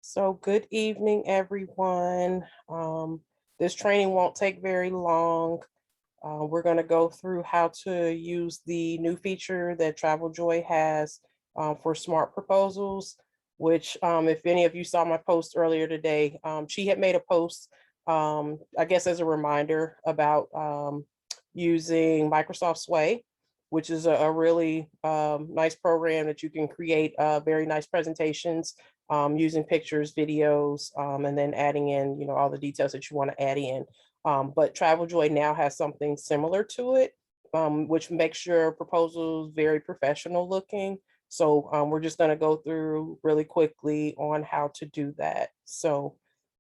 So good evening, everyone. This training won't take very long. We're going to go through how to use the new feature that TravelJoy has for smart proposals, which if any of you saw my post earlier today, she had made a post, I guess as a reminder about using Microsoft Sway, which is a really nice program that you can create very nice presentations using pictures, videos, and then adding in, all the details that you want to add in. But TravelJoy now has something similar to it, which makes your proposals very professional looking. So we're just going to go through really quickly on how to do that. So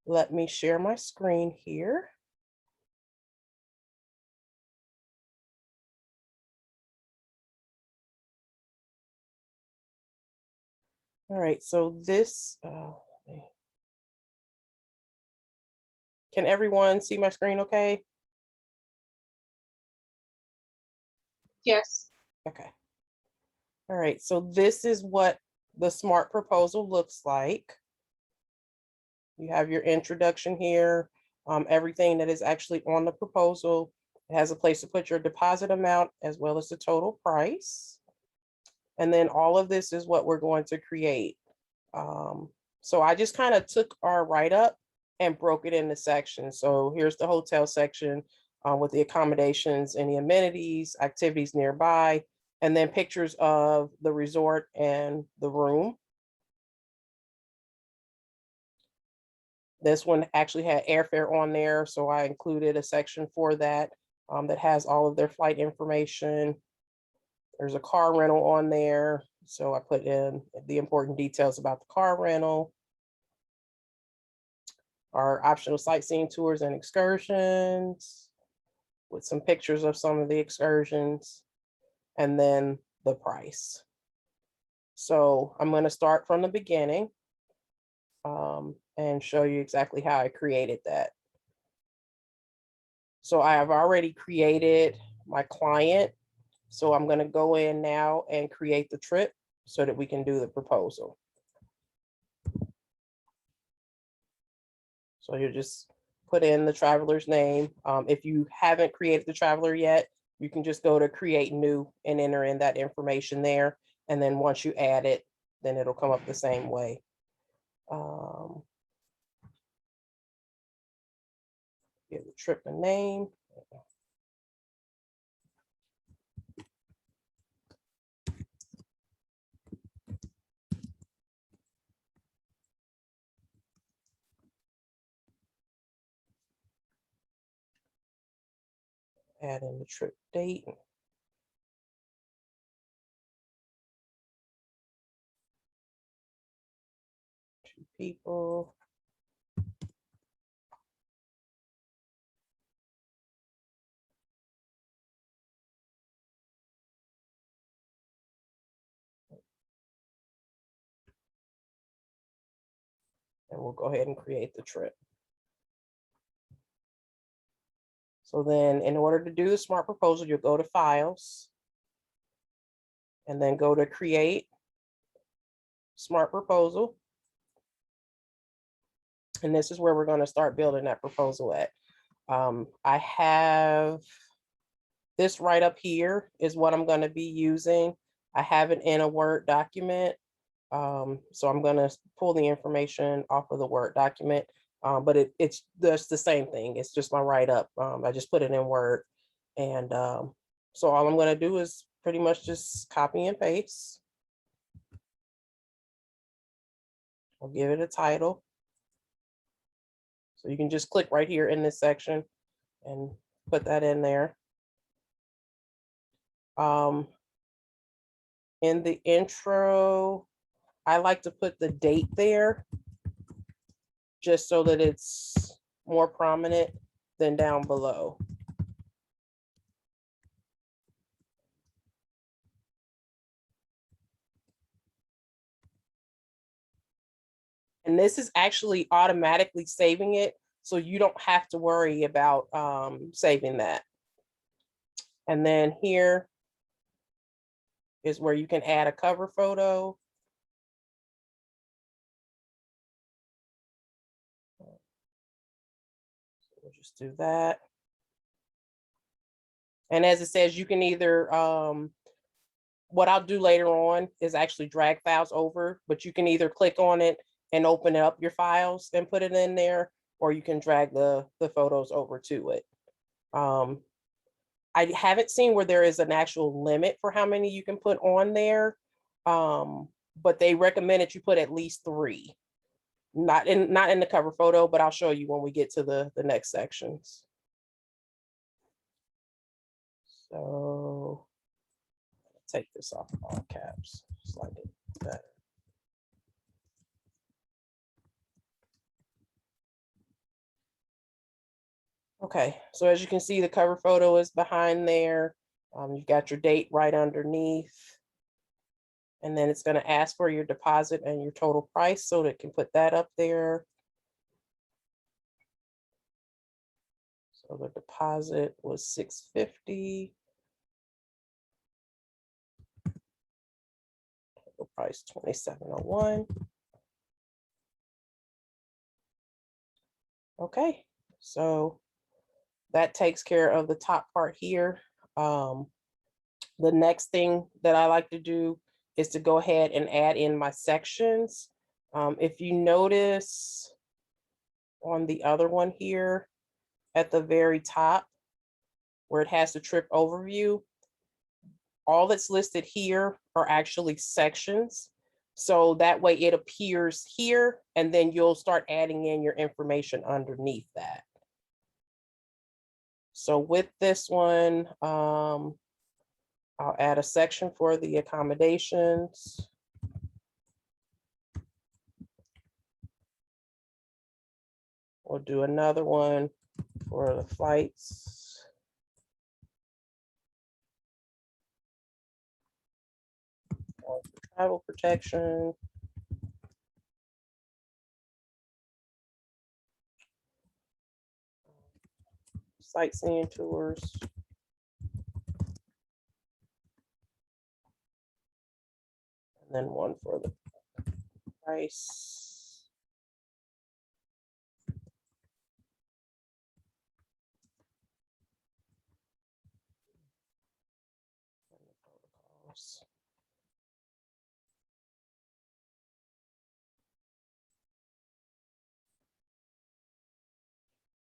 let me share my screen here. All right, so this, can everyone see my screen okay? Yes. Okay. All right, so this is what the smart proposal looks like. You have your introduction here, everything that is actually on the proposal. It has a place to put your deposit amount as well as the total price. And then all of this is what we're going to create. So I just kind of took our write-up and broke it into sections. So here's the hotel section with the accommodations, any amenities, activities nearby, and then pictures of the resort and the room. This one actually had airfare on there, so I included a section for that that has all of their flight information. There's a car rental on there, so I put in the important details about the car rental. Our optional sightseeing tours and excursions with some pictures of some of the excursions, and then the price. So I'm going to start from the beginning and show you exactly how I created that. So I have already created my client. So I'm going to go in now and create the trip so that we can do the proposal. So you just put in the traveler's name. If you haven't created the traveler yet, you can just go to create new and enter in that information there. And then once you add it, then it'll come up the same way. Give the trip a name. Add in the trip date. 2 people. And we'll go ahead and create the trip. So then in order to do the smart proposal, you'll go to files and then go to create smart proposal. And this is where we're going to start building that proposal at. I have this right up here is what I'm going to be using. I have it in a Word document. So I'm going to pull the information off of the Word document, but it's just the same thing. It's just my write-up. I just put it in Word. And so all I'm going to do is pretty much just copy and paste. I'll give it a title. So you can just click right here in this section and put that in there. In the intro, I like to put the date there just so that it's more prominent than down below. And this is actually automatically saving it, so you don't have to worry about saving that. And then here is where you can add a cover photo. We'll just do that. And as it says, you can either, what I'll do later on is actually drag files over, but you can either click on it and open up your files and put it in there, or you can drag the photos over to it. I haven't seen where there is an actual limit for how many you can put on there, but they recommend that you put at least 3. Not in the cover photo, but I'll show you when we get to the next sections. So take this off all caps, slide it better. Okay, so as you can see, the cover photo is behind there. You've got your date right underneath. And then it's going to ask for your deposit and your total price, so that it can put that up there. So the deposit was $650. Total price $27.01. Okay, so that takes care of the top part here. The next thing that I like to do is to go ahead and add in my sections. If you notice on the other one here at the very top where it has the trip overview, all that's listed here are actually sections. So that way it appears here, and then you'll start adding in your information underneath that. So with this one, I'll add a section for the accommodations. We'll do another one for the flights. One for travel protection. Sightseeing tours. And then one for the price.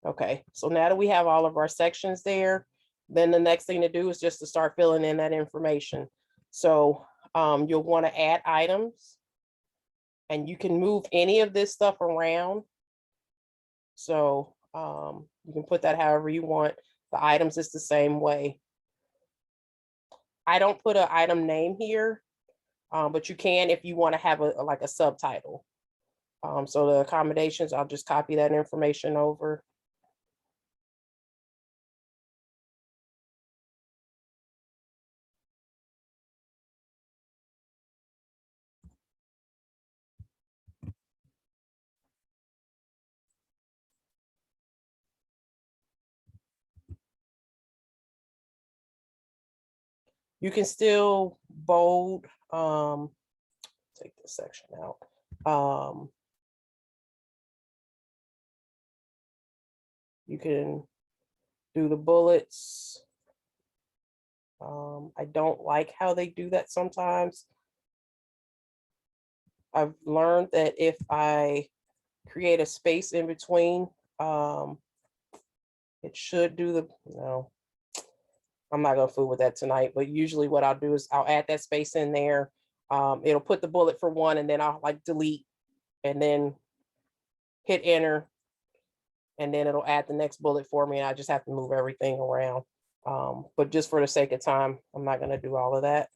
Okay, so now that we have all of our sections there, then the next thing to do is just to start filling in that information. So you'll want to add items, and you can move any of this stuff around. So you can put that however you want. The items is the same way. I don't put an item name here, but you can if you want to have like a subtitle. So the accommodations, I'll just copy that information over. You can still bold, take this section out. You can do the bullets. I don't like how they do that sometimes. I've learned that if I create a space in between, it should do the, no, I'm not gonna fool with that tonight, but usually what I'll do is I'll add that space in there. It'll put the bullet for one, and then I'll like delete and then hit enter. And then it'll add the next bullet for me, and I just have to move everything around. But just for the sake of time, I'm not gonna do all of that.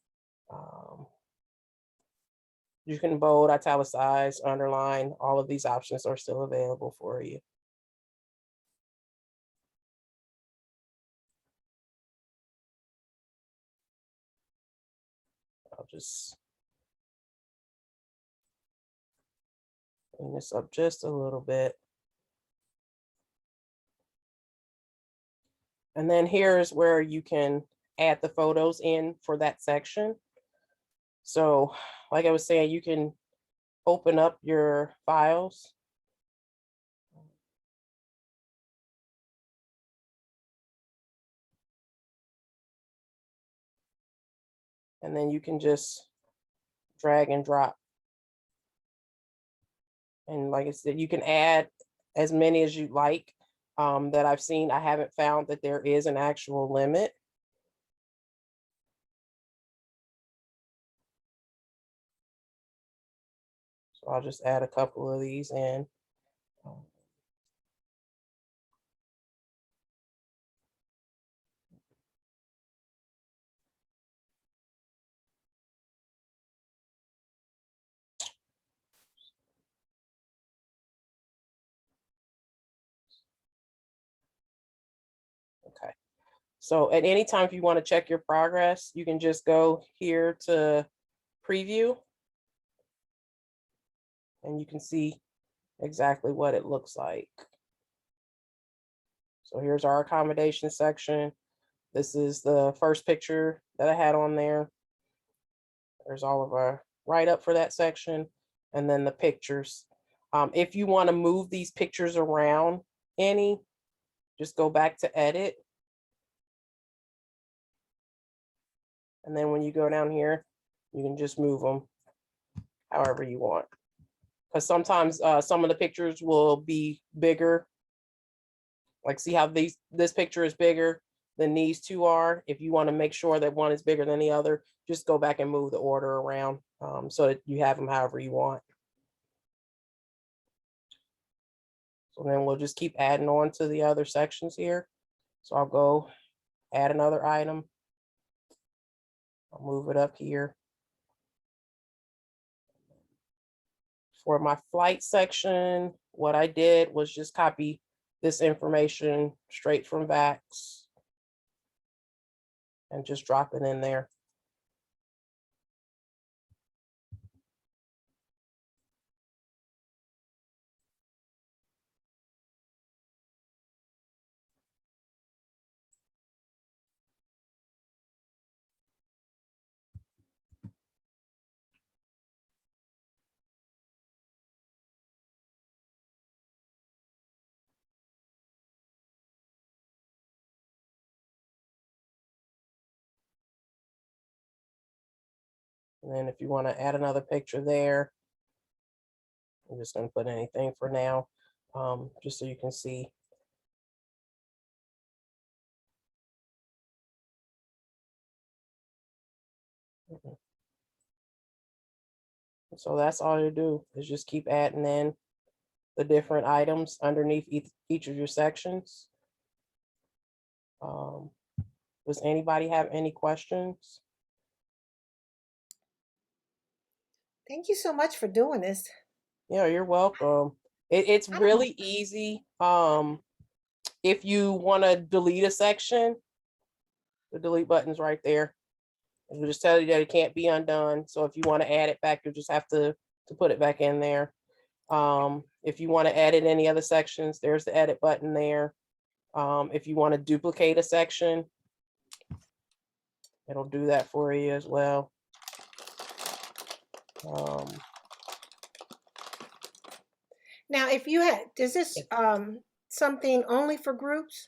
You can bold, italicize, underline, all of these options are still available for you. I'll just clean this up just a little bit. And then here's where you can add the photos in for that section. So like I was saying, you can open up your files. And then you can just drag and drop. And like I said, you can add as many as you like that I've seen. I haven't found that there is an actual limit. So I'll just add a couple of these in. Okay. So at any time, if you want to check your progress, you can just go here to preview. And you can see exactly what it looks like. So here's our accommodation section. This is the first picture that I had on there. There's all of our write-up for that section, and then the pictures. If you want to move these pictures around any, just go back to edit. And then when you go down here, you can just move them however you want. Because sometimes some of the pictures will be bigger. Like see how this picture is bigger than these two are. If you want to make sure that one is bigger than the other, just go back and move the order around so that you have them however you want. So then we'll just keep adding on to the other sections here. So I'll go add another item. I'll move it up here. For my flight section, what I did was just copy this information straight from VAX and just drop it in there. And then if you want to add another picture there, I'm just going to put anything for now, just so you can see. So that's all you do is just keep adding in the different items underneath each of your sections. Does anybody have any questions? Thank you so much for doing this. Yeah, you're welcome. It's really easy. If you want to delete a section, the delete button's right there. It'll just tell you that it can't be undone. So if you want to add it back, you'll just have to put it back in there. If you want to edit any other sections, there's the edit button there. If you want to duplicate a section, it'll do that for you as well. Now, if you had, is this something only for groups?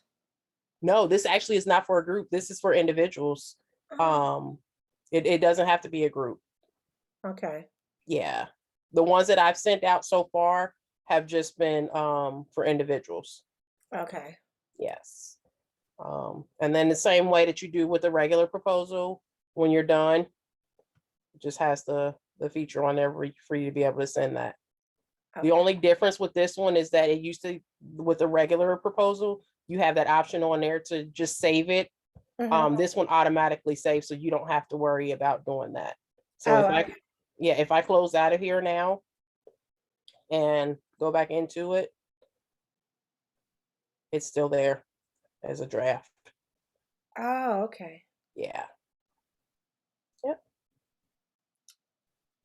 No, this actually is not for a group. This is for individuals. It doesn't have to be a group. Okay. Yeah. The ones that I've sent out so far have just been for individuals. Okay. Yes. And then the same way that you do with the regular proposal, when you're done, it just has the feature on there for you to be able to send that. Okay. The only difference with this one is that it used to, with the regular proposal, you have that option on there to just save it. This one automatically saves, so you don't have to worry about doing that. So if I close out of here now and go back into it, it's still there as a draft. Oh, okay. Yeah. Yep.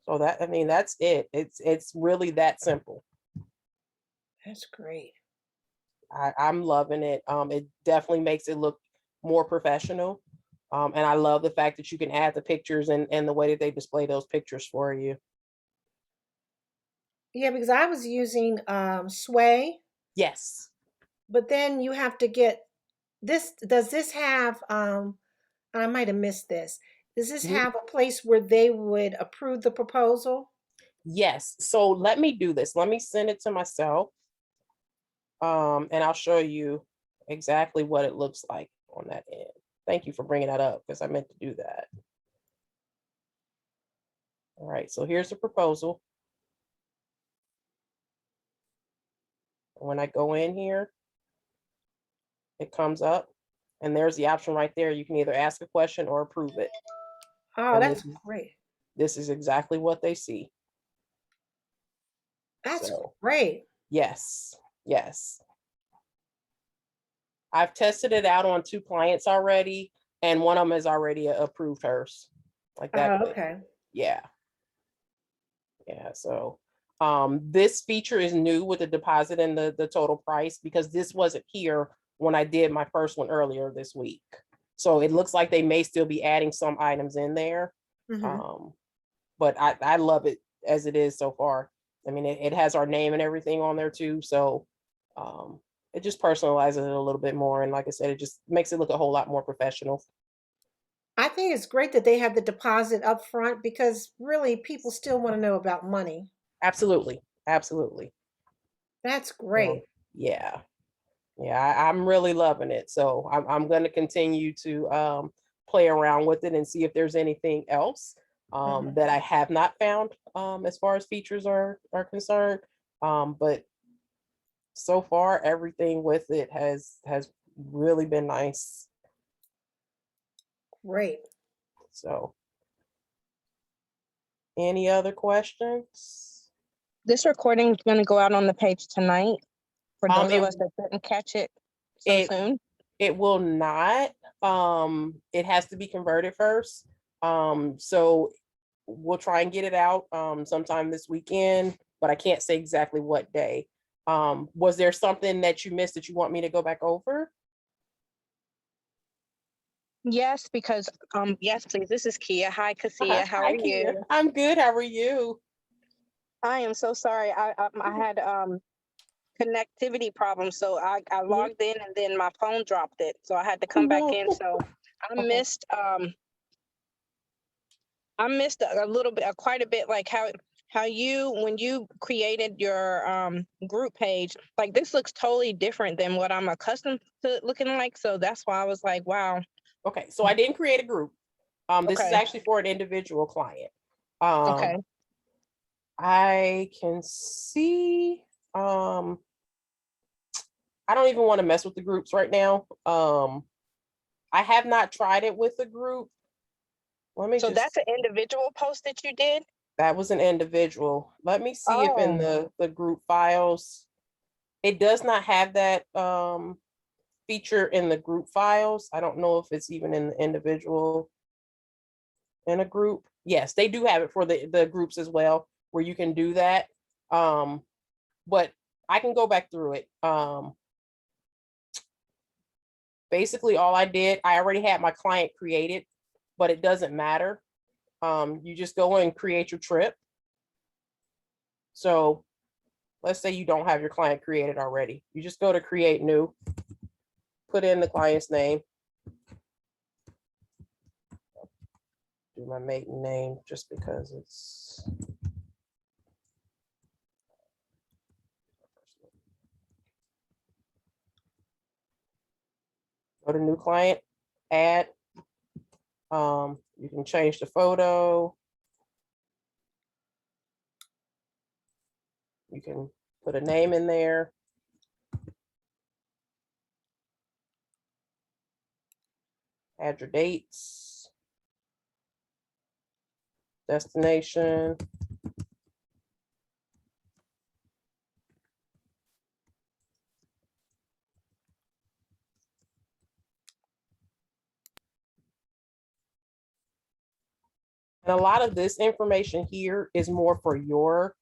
So that, I mean, that's it. It's really that simple. That's great. I'm loving it. It definitely makes it look more professional. And I love the fact that you can add the pictures and the way that they display those pictures for you. Yeah, because I was using Sway, Yes. but then you have to get this. Does this have I might have missed this. Does this Mhm. have a place where they would approve the proposal? Yes. So let me do this. Let me send it to myself. And I'll show you exactly what it looks like on that end. Thank you for bringing that up because I meant to do that. All right, so here's the proposal. When I go in here, it comes up and there's the option right there. You can either ask a question or approve it. Oh, And that's great. this is exactly what they see. That's So great. yes, yes. I've tested it out on 2 clients already, and one of them has already approved hers. Like that Oh, quick. okay. Yeah. Yeah. So this feature is new with the deposit and the total price because this wasn't here when I did my first one earlier this week. So it looks like they may still be adding some items in there. Hmm. But I love it as it is so far. I mean, it has our name and everything on there too. So um, it just personalizes it a little bit more. And like I said, it just makes it look a whole lot more professional. I think it's great that they have the deposit up front because really people still want to know about money. Absolutely. Absolutely. That's So, great. yeah. Yeah, I'm really loving it. So I'm going to continue to play around with it and see if there's anything else Mhm. that I have not found as far as features are concerned. But so far, everything with it has really been nice. Great. So, any other questions? This recording is going to go out on the page tonight for those of It us that didn't catch it so it soon. it will not. It has to be converted first. So we'll try and get it out sometime this weekend, but I can't say exactly what day. Was there something that you missed that you want me to go back over? Yes, because yes, please. This is Kia. Hi, Kasia. How Hi, are Kia. you? I'm good. How are you? I am so sorry. I had connectivity problems, so I Mhm. logged in and then my phone dropped it, so I had to Oh, come back no. in. So I Okay. missed a little bit, quite a bit, like how you when you created your group page, like this looks totally different than what I'm accustomed to looking like. So that's why I was like, wow. Okay. So I didn't create a group. This is Okay. actually for an individual client. Okay. I can see. I don't even want to mess with the groups right now. I have not tried it with a group. Let me So that's just, an individual post that you did? that was an individual. Let me see if in Oh, the group files, it does not have that feature in the group files. I don't know if it's even in the individual in a group. Yes, they do have it for the groups as well, where you can do that. But I can go back through it. Basically all I did, I already had my client created, but it doesn't matter. You just go and create your trip. So let's say you don't have your client created already. You just go to create new, put in the client's name, do my maiden name just because it's go to new client, add. You can change the photo. You can put a name in there. Add your dates, destination. And a lot of this information here is more for your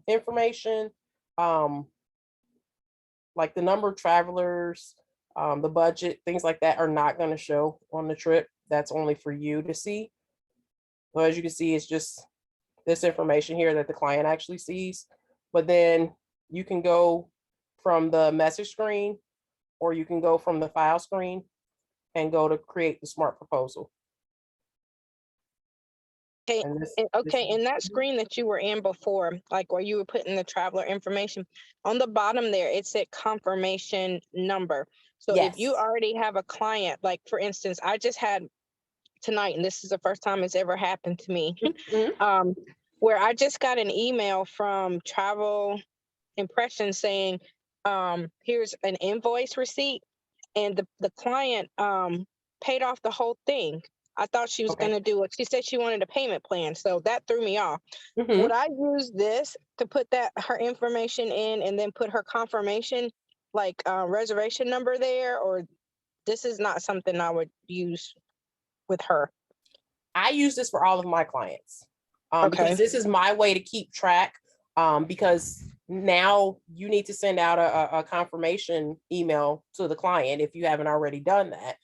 information. Um, like the number of travelers, The budget, things like that are not going to show on the trip. That's only for you to see. So as you can see, it's just this information here that the client actually sees. But then you can go from the message screen, or you can go from the file screen and go to create the smart proposal. Okay, And this, okay, in that screen that you were in before, like where you were putting the traveler information, on the bottom there, it said confirmation number. So if you yes. already have a client, like for instance, I just had tonight, and this is the first time it's ever happened to me, Mhm. where I just got an email from Travel Impression saying, here's an invoice receipt, and the client paid off the whole thing. I thought she was going Okay. to do it. She said she wanted a payment plan, so that threw me off. Would Mhm. I use this to put that her information in and then put her confirmation, like reservation number there, or this is not something I would use with her? I use this for all of my clients Okay. because this is my way to keep track. Because now you need to send out a confirmation email to the client if you haven't already done that.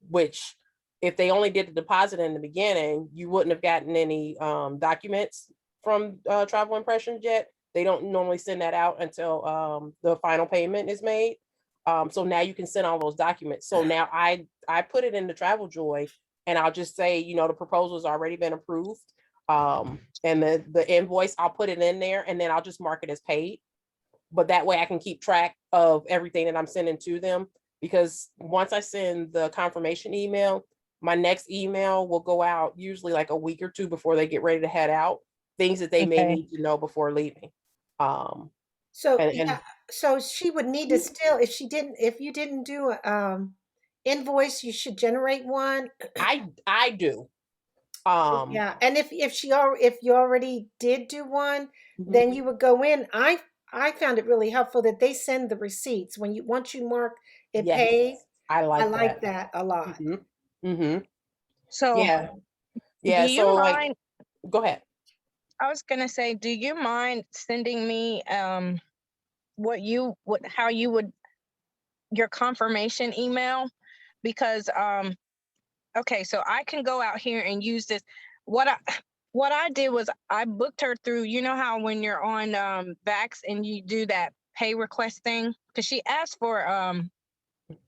Which, if they only did the deposit in the beginning, you wouldn't have gotten any documents from Travel Impressions yet. They don't normally send that out until the final payment is made. So now you can send all those documents. So now I put it in the TravelJoy, and I'll just say, the proposal's already been approved. And the invoice, I'll put it in there, and then I'll just mark it as paid. But that way I can keep track of everything that I'm sending to them, because once I send the confirmation email, my next email will go out usually like a week or two before they get ready to head out, things that they may Okay. need to know before leaving. So And yeah, so she would need to still, if you didn't do a invoice, you should generate one. I do. Yeah, and if you already did do one, Mhm. then you would go in. I found it really helpful that they send the receipts when once you mark it Yes, paid. I I like like that. that a lot. Hmm. So, Yeah. do Yeah. you So like, mind? go ahead. I was gonna say, do you mind sending me how you would your confirmation email? Because okay, so I can go out here and use this. What I what I did was I booked her through, you know how when you're on Vax and you do that pay request thing, because she asked for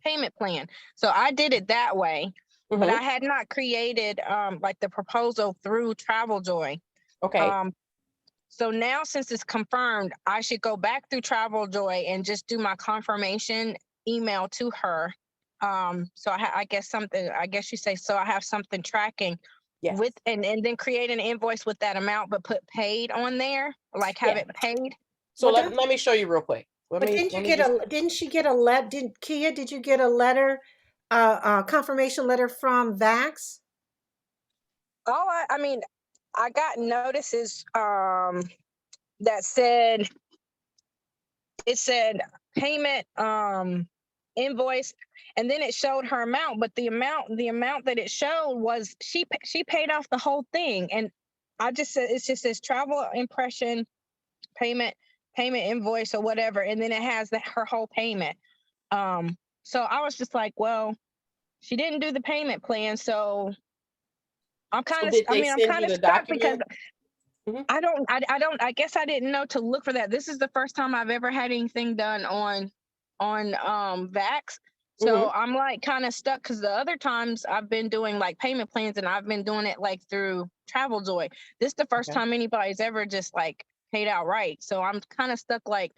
payment plan. So I did it that way, but I Hmm. had not created like the proposal through TravelJoy. Okay. Um, so now, since it's confirmed, I should go back through TravelJoy and just do my confirmation email to her. So I guess something. I guess you say so. I have something tracking Yes. with, and then create an invoice with that amount, but put paid on there, like have Yeah. it paid. So Well, let, don't, let me show you real quick. but Let me just, didn't she get a didn't Kia, did you get a letter, confirmation letter from Vax? Oh, I mean, I got notices that said it said payment invoice, and then it showed her amount, but the amount that it showed was she paid off the whole thing. And I just said, it just says travel impression payment invoice or whatever, and then it has that her whole payment. So I was just like, well, she didn't do the payment plan, so so did they I'm send kind you of the stuck because document? Mhm. I guess I didn't know to look for that. This is the first time I've ever had anything done on Vax. So Mhm. I'm like kind of stuck because the other times I've been doing like payment plans and I've been doing it like through TravelJoy. This is the first Okay. time anybody's ever just like paid outright. So I'm kind of stuck like,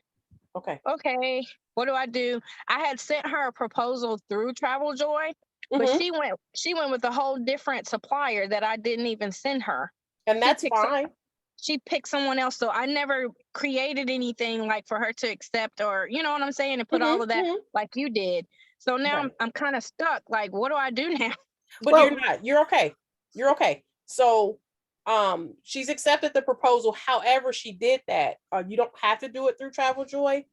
Okay. okay, what do I do? I had sent her a proposal through TravelJoy, but Mhm. she went with a whole different supplier that I didn't even send her. And She that's picked some, fine. she picked someone else. So I never created anything like for her to accept, or you know what I'm saying, and put all Mhm. of that Mhm. like you did. So now Right. I'm kind of stuck. Like, what do I do now? But you're Well, not. You're okay. You're okay. So, she's accepted the proposal. However, she did that. You don't have to do it through TravelJoy.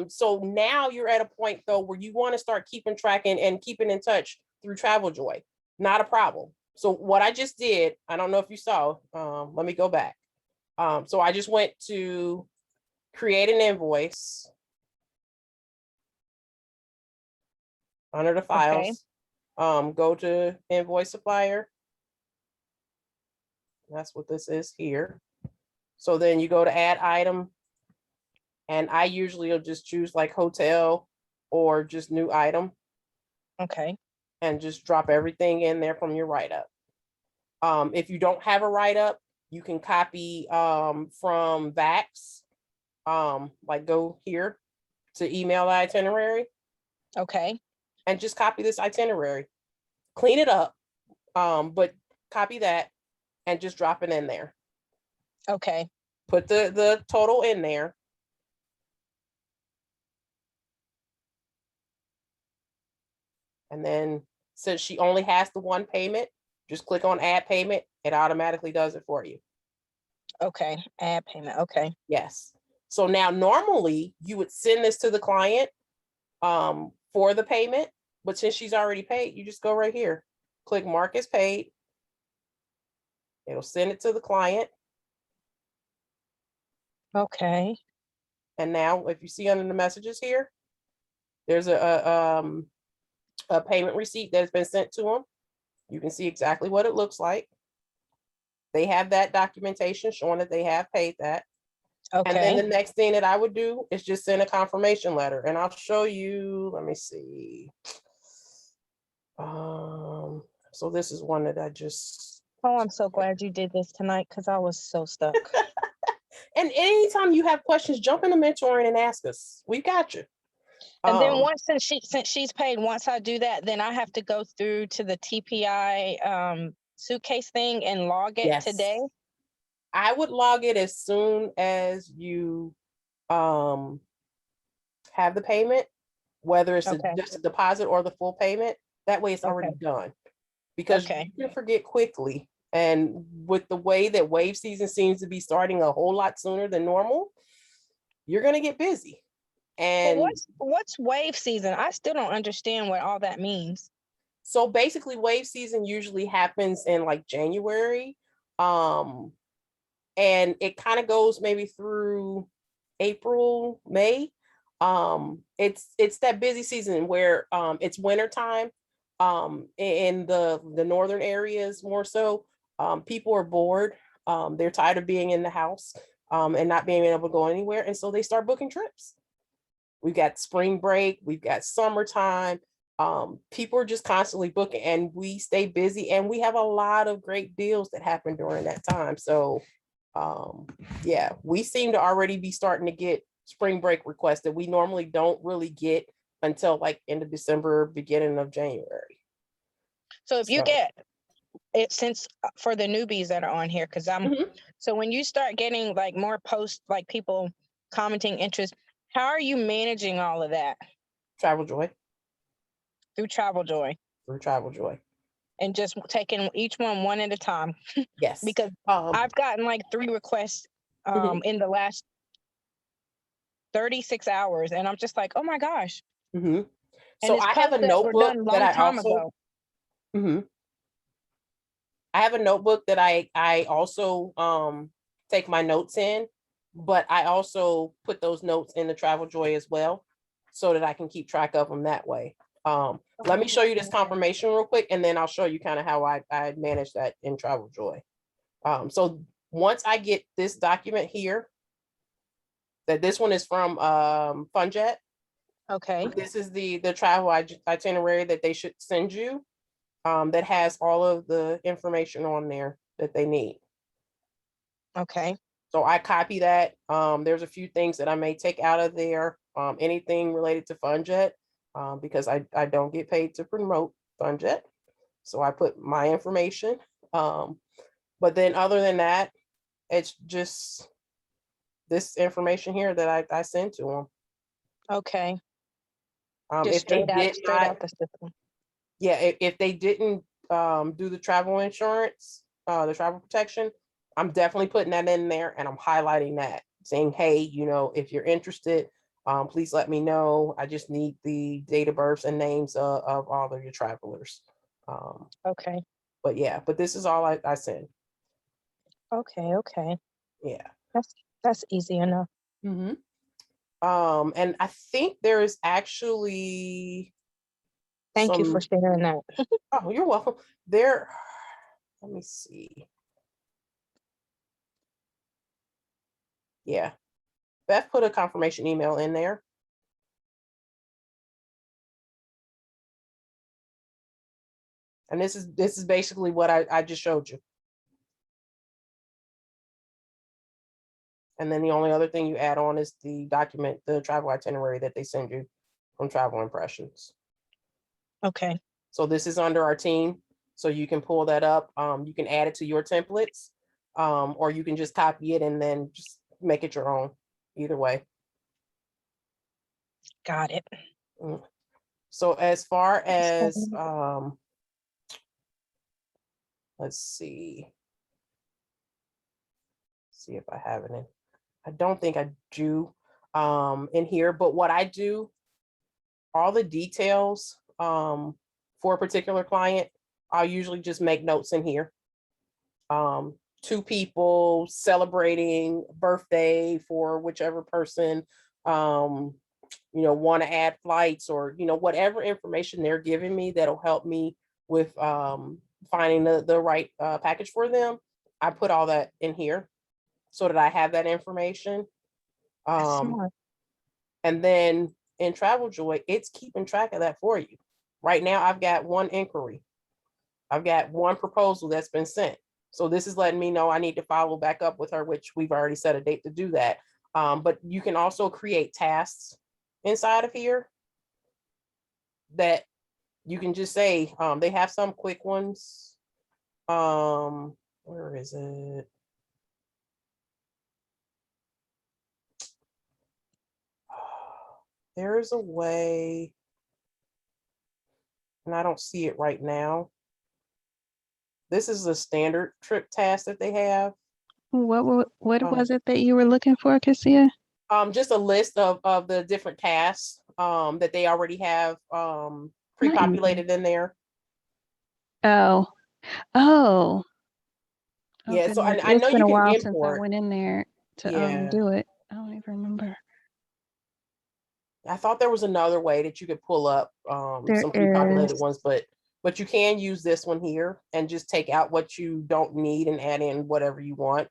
So now you're at a point though where you want to start keeping track and keeping in touch through TravelJoy. Not a problem. So what I just did, I don't know if you saw. Let me go back. So I just went to create an invoice. under the files, go to invoice supplier. That's what this is here. So then you go to add item. And I usually will just choose like hotel or just new item Okay. and just drop everything in there from your write-up. If you don't have a write-up, you can copy from VAX, like go here to email the itinerary Okay. and just copy this itinerary. Clean it up, but copy that and just drop it in there. Okay. Put the total in there. And then since she only has the one payment, just click on add payment. It automatically does it for you. Okay. Add payment. Okay. Yes. So now normally you would send this to the client for the payment, but since she's already paid, you just go right here, click mark as paid. It'll send it to the client. Okay. And now if you see under the messages here, there's a payment receipt that's been sent to them. You can see exactly what it looks like. They have that documentation showing that they have paid that. And then the Okay. next thing that I would do is just send a confirmation letter, and I'll show you, let me see. So this is one that I just, Oh, I'm so glad you did this tonight because I was so stuck. and anytime you have questions, jump into mentoring and ask us. We got you. And then once since she's paid, once I do that, then I have to go through to the TPI suitcase thing and log it Yes. today. I would log it as soon as you have the payment, whether it's Okay. just a deposit or the full payment. That way it's already done. Because Okay. you can forget quickly. And with the way that wave season seems to be starting a whole lot sooner than normal, you're going to get busy. And But what's wave season? I still don't understand what all that means. so basically wave season usually happens in like January. And it kind of goes maybe through April, May. It's that busy season where it's winter time. In the northern areas more so, people are bored. They're tired of being in the house and not being able to go anywhere, and so they start booking trips. We've got spring break, we've got summertime. People are just constantly booking, and we stay busy, and we have a lot of great deals that happen during that time. So yeah, we seem to already be starting to get spring break requests that we normally don't really get until like end of December, beginning of January. So if you So, get it, since for the newbies that are on here, because mhm. so when you start getting like more posts, like people commenting interest, how are you managing all of that TravelJoy, through TravelJoy through TravelJoy. and just taking each one at a time? Yes. Because I've gotten like 3 requests Mhm. in the last 36 hours, and I'm just like, oh my gosh. Mhm. And So it's I have a posts that were notebook done a that long I time also, ago. mhm. I have a notebook that I also take my notes in, but I also put those notes in the TravelJoy as well, so that I can keep track of them that way. Let me show you this confirmation real quick, and then I'll show you kind of how I manage that in TravelJoy. So once I get this document here, that this one is from FunJet. Okay. This is the travel itinerary that they should send you, that has all of the information on there that they need. Okay. So I copy that. There's a few things that I may take out of there. Anything related to FunJet, because I don't get paid to promote FunJet. So I put my information. But then other than that, it's just this information here that I send to them. Okay. If Just they straight out did straight not, out the system. yeah, if they didn't do the travel insurance, the travel protection, I'm definitely putting that in there, and I'm highlighting that, saying, hey, if you're interested, please let me know. I just need the date of births and names of all of your travelers. Okay. But yeah, but this is all I send. Okay. Okay. Yeah. That's easy enough. And I think there is actually Thank you for sharing that. Oh, you're welcome. There, let me see. Yeah, Beth put a confirmation email in there. And this is basically what I just showed you. And then the only other thing you add on is the document, the travel itinerary that they send you from Travel Impressions. Okay. So this is under our team. So you can pull that up. You can add it to your templates, or you can just copy it and then just make it your own. Either way. Got it. So as far as, let's see if I have it in. I don't think I do in here, but what I do, all the details for a particular client, I'll usually just make notes in here. 2 people celebrating birthday for whichever person, want to add flights or, whatever information they're giving me that'll help me with finding the right package for them. I put all that in here so that I have that information. Smart. And then in TravelJoy, it's keeping track of that for you. Right now, I've got 1 inquiry. I've got 1 proposal that's been sent. So this is letting me know I need to follow back up with her, which we've already set a date to do that. But you can also create tasks inside of here that you can just say, they have some quick ones. Where is it? There is a way, and I don't see it right now. This is the standard trip task that they have. What was it that you were looking for, Cassia? Just a list of the different tasks that they already have pre-populated in there. Oh. Yeah, so goodness. I know It's been you a can while since I import. went in there to Yeah. do it. I don't even remember. I thought there was another way that you could pull up There some pre-populated is. ones, but you can use this one here and just take out what you don't need and add in whatever you want.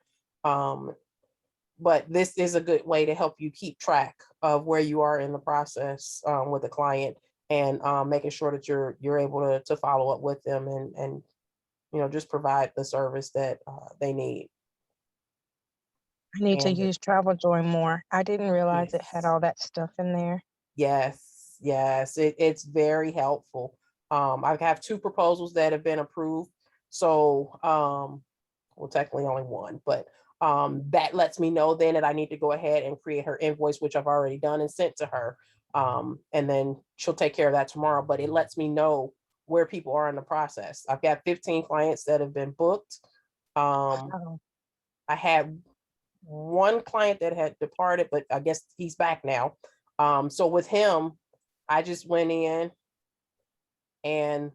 But this is a good way to help you keep track of where you are in the process with the client and making sure that you're able to follow up with them and just provide the service that they need. I need to And use TravelJoy more. I didn't realize it had yes. all that stuff in there. Yes, it's very helpful. I have 2 proposals that have been approved. So, well, technically only 1, but that lets me know then that I need to go ahead and create her invoice, which I've already done and sent to her. And then she'll take care of that tomorrow, but it lets me know where people are in the process. I've got 15 clients that have been booked. Oh, I had 1 client that had departed, but I guess he's back now. So with him, I just went in and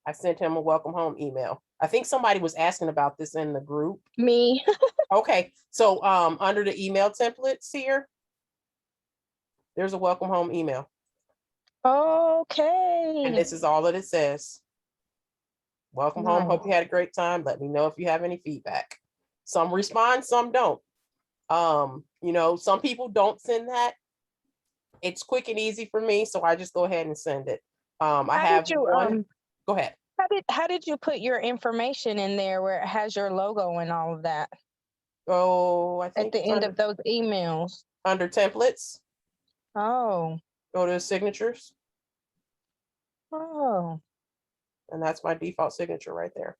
I sent him a welcome home email. I think somebody was asking about this in the group. me. Okay, so under the email templates here, there's a welcome home email. Okay. And this is all that it says. Welcome home. Hope you had a great time. Let me know if you have any feedback. Some respond, some don't. Some people don't send that. It's quick and easy for me, so I just go ahead and send it. I have one. Go ahead. How did you put your information in there where it has your logo and all of that Oh, I think at the end of those emails? Under templates, Oh, go to signatures, oh. and that's my default signature right there.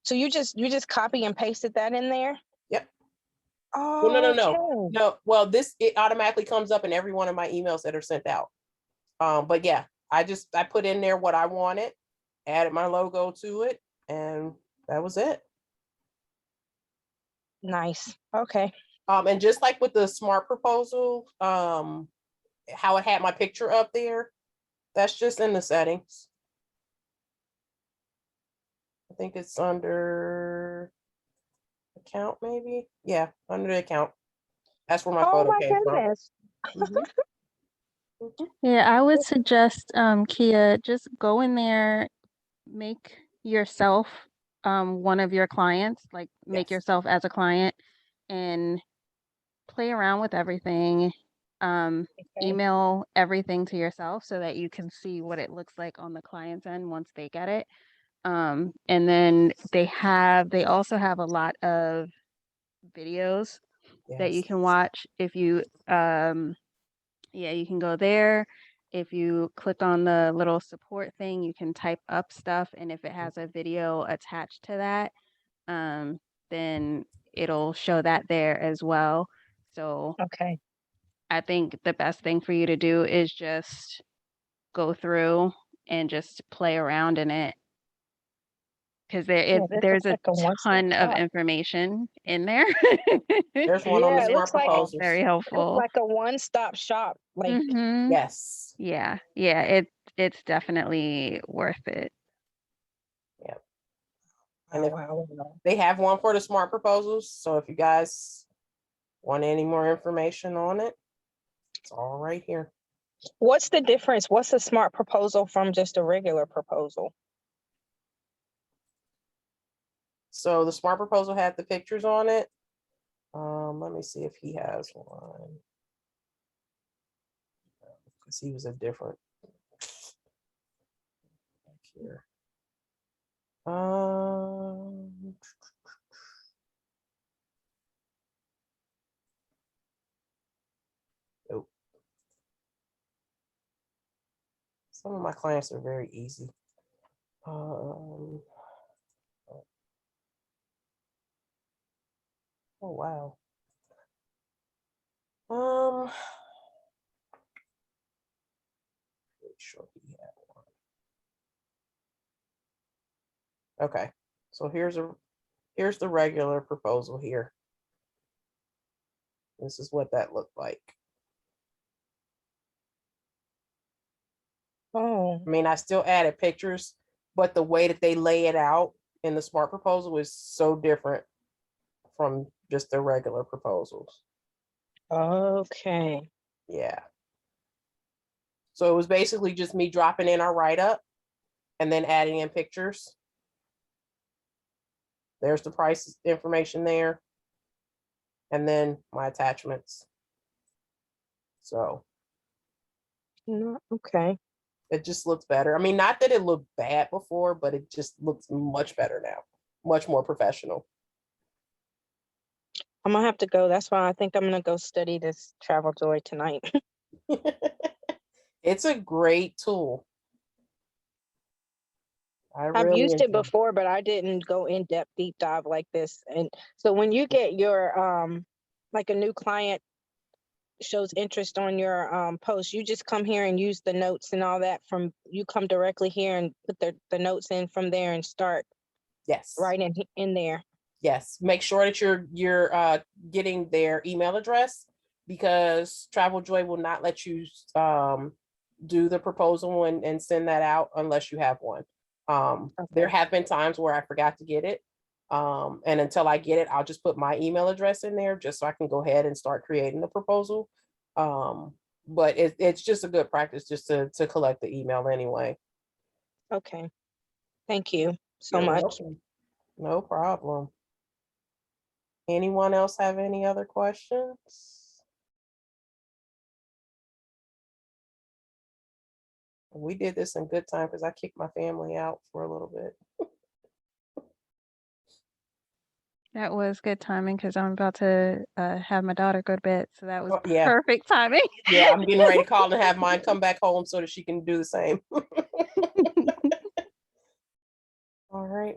So you just copy and pasted that in there? Yep. Oh, Well, no. Well, it automatically comes up in every one of my emails that are sent out. But yeah, I put in there what I wanted, added my logo to it, and that was it. Nice. Okay. And just like with the smart proposal, how it had my picture up there, that's just in the settings. I think it's under account, maybe. Yeah, under the account. That's where my photo came from. Mhm. Yeah, I would suggest, Kia, just go in there, make yourself one of your clients, like make Yes. yourself as a client and play around with everything. Okay. Email everything to yourself so that you can see what it looks like on the client's end once they get it. And then they also have a lot of videos that you Yes. can watch if you yeah, you can go there. If you click on the little support thing, you can type up stuff, and if it has a video attached to that, um, then it'll show that there as well. So Okay. I think the best thing for you to do is just go through and just play around in it because Yeah, this there's looks a like a one-stop ton of shop. information in there. There's one on the Yeah, it smart looks like All proposals. very it looks helpful. like a one-stop shop. Like, Hmm. Yes. Yeah, yeah, it's definitely worth it. Yep. wow, And if wow, wow. they have one for the smart proposals, so if you guys want any more information on it, it's all right here. What's the difference? What's a smart proposal from just a regular proposal? So the smart proposal had the pictures on it. Let me see if he has one. Because he was a different here. Nope. Some of my clients are very easy. Oh wow. Pretty sure he had one. Okay, so here's the regular proposal here. This is what that looked like. Oh, I mean, I still added pictures, but the way that they lay it out in the smart proposal is so different from just the regular proposals. okay. Yeah. So it was basically just me dropping in our write-up and then adding in pictures. There's the price information there. And then my attachments. So No, okay. it just looks better. I mean, not that it looked bad before, but it just looks much better now. Much more professional. I'm gonna have to go. That's why I think I'm gonna go study this TravelJoy tonight. It's a great tool. I I've really used it enjoy it. before, but I didn't go in depth, deep dive like this. And so when you get your like a new client shows interest on your post, you just come here and use the notes and all that from you come directly here and put the notes in from there and start Yes. right in there. Yes. Make sure that you're getting their email address, because TravelJoy will not let you do the proposal and send that out unless you have one. There Okay. have been times where I forgot to get it. And until I get it, I'll just put my email address in there just so I can go ahead and start creating the proposal. But it's just a good practice just to collect the email anyway. Okay. Thank you so You're much. welcome. No problem. Anyone else have any other questions? We did this in good time because I kicked my family out for a little bit. That was good timing because I'm about to have my daughter go to bed, so that was Oh, yeah. perfect timing. Yeah, I'm getting ready to call and have mine come back home so that she can do the same. All right. Well,